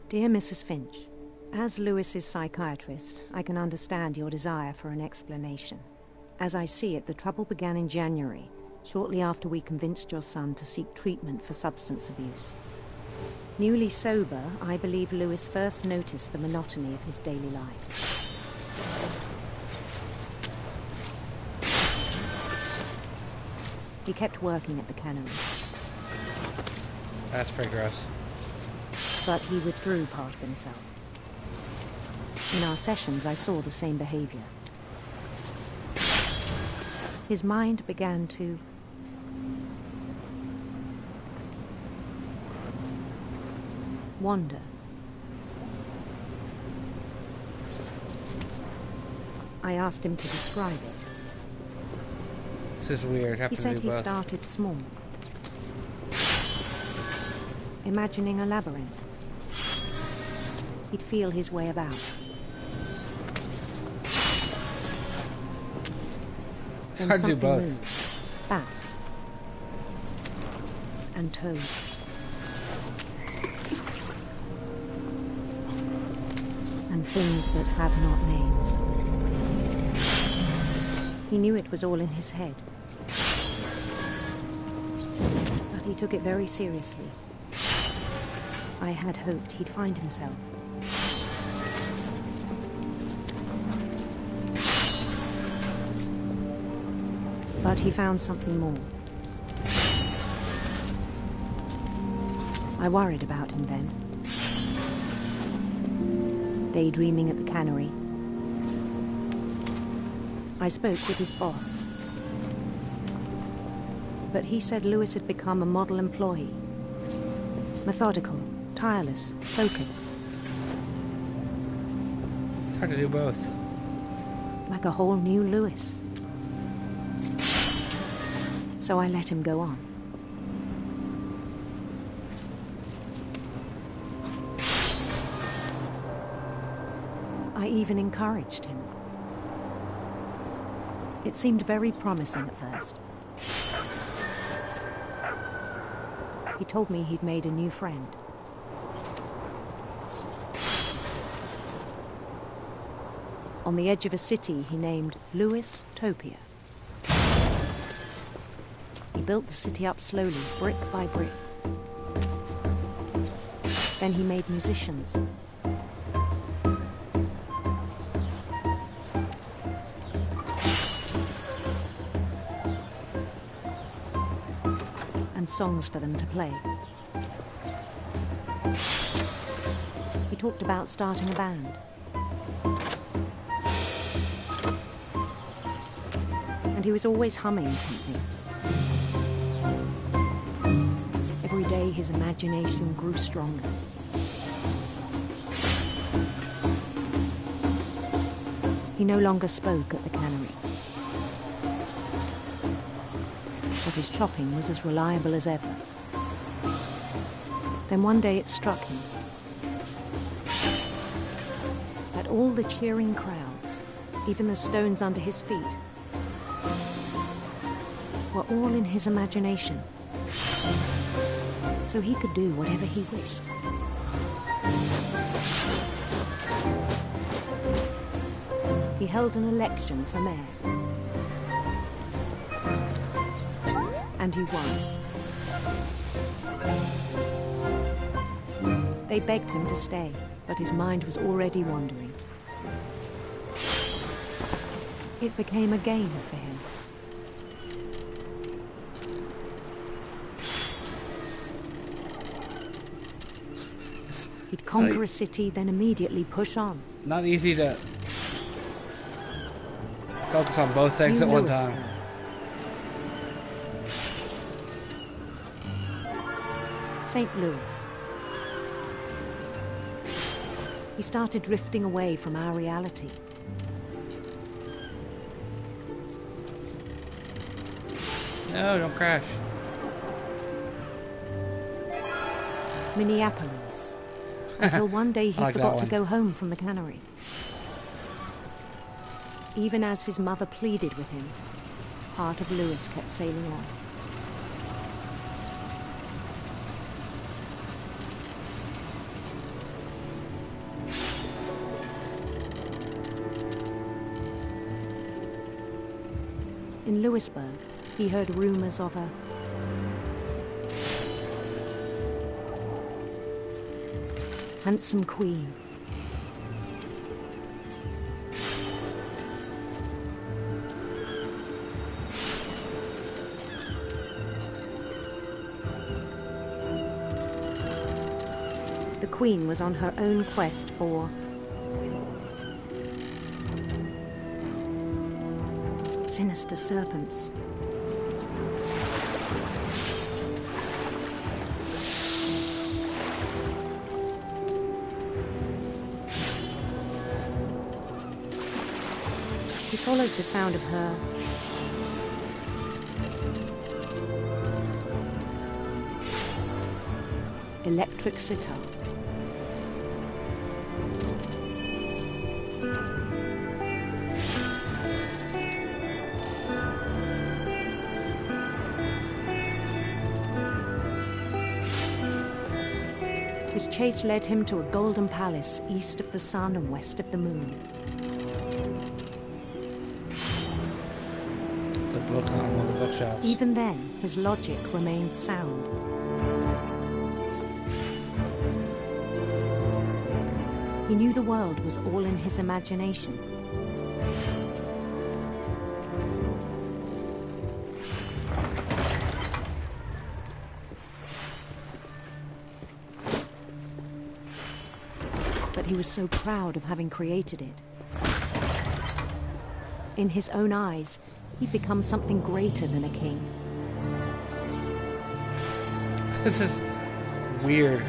Dear Mrs. Finch, as Lewis's psychiatrist, I can understand your desire for an explanation. As I see it, the trouble began in January, shortly after we convinced your son to seek treatment for substance abuse. Newly sober, I believe Lewis first noticed the monotony of his daily life. He kept working at the cannery. That's pretty gross. But he withdrew part of himself. In our sessions, I saw the same behavior. His mind began to wander. I asked him to describe it. This is weird. He said he started small, imagining a labyrinth. He'd feel his way about. It's Then hard to do something both. moved. Bats and toads and things that have not names. He knew it was all in his head, but he took it very seriously. I had hoped he'd find himself. But he found something more. I worried about him then. Daydreaming at the cannery. I spoke with his boss. But he said Lewis had become a model employee. Methodical, tireless, focused. It's hard to do both. Like a whole new Lewis. So I let him go on. I even encouraged him. It seemed very promising at first. He told me he'd made a new friend. On the edge of a city he named Lewis Topia. He built the city up slowly, brick by brick. Then he made musicians. And songs for them to play. He talked about starting a band. And he was always humming something. Every day his imagination grew stronger. He no longer spoke at the cannery. But his chopping was as reliable as ever. Then one day it struck him that all the cheering crowds, even the stones under his feet, were all in his imagination. So he could do whatever he wished. He held an election for mayor. And he won. They begged him to stay, but his mind was already wandering. It became a game for him. He'd conquer a city, then immediately push on. Not easy to focus on both things at one time. St. Louis. He started drifting away from our reality. No, don't crash. Minneapolis. Until one day he forgot to go home from the cannery. Even as his mother pleaded with him, part of Lewis kept sailing on. In Louisburg, he heard rumors of a handsome queen. The queen was on her own quest for sinister serpents. He followed the sound of her electric sitar. His chase led him to a golden palace east of the sun and west of the moon. The book on one of the bookshelves. Even then, his logic remained sound. He knew the world was all in his imagination. But he was so proud of having created it. In his own eyes, he'd become something greater than a king. This is weird.